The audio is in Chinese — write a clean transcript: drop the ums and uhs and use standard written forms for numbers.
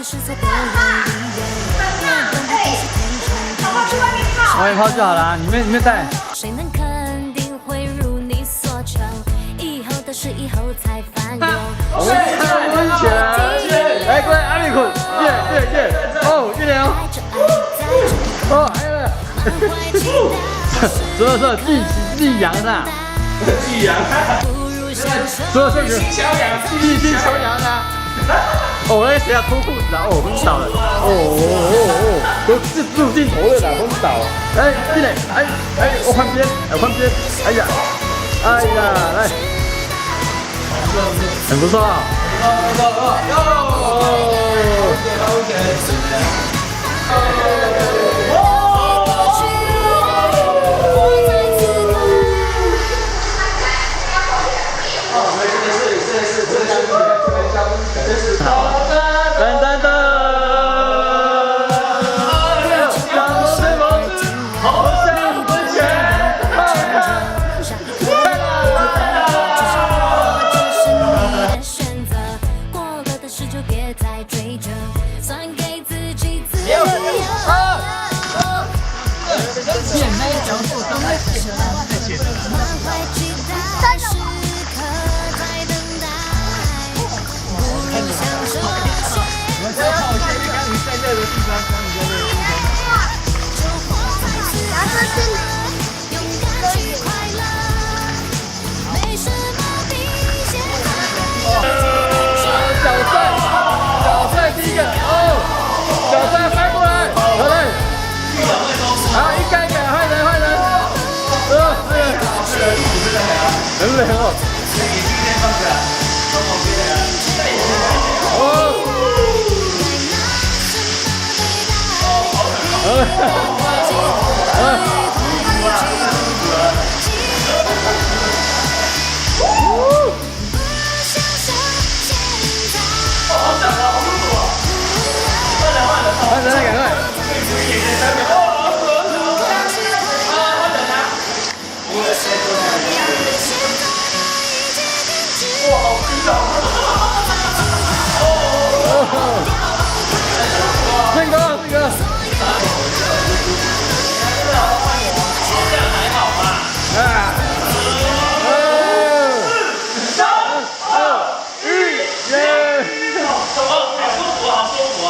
往外抛就好了，里面带。谁能肯定会如你所求？以后的事以后才翻涌。我们看温泉，来，各位阿里库，耶！哦，月亮，哦，还有，说季阳呐，季阳，说这个季小阳啊。哦，那谁要脱裤子啊？哦，昏倒了。都是入镜头了啦，昏倒。哎，进来，我换边，哎呀，来，很不错啊。小帅第一个哦，小帅翻过来，好嘞，好一个换人，很冷哦，换人了，赶快！哇，好逼啊！这个。好舒服啊！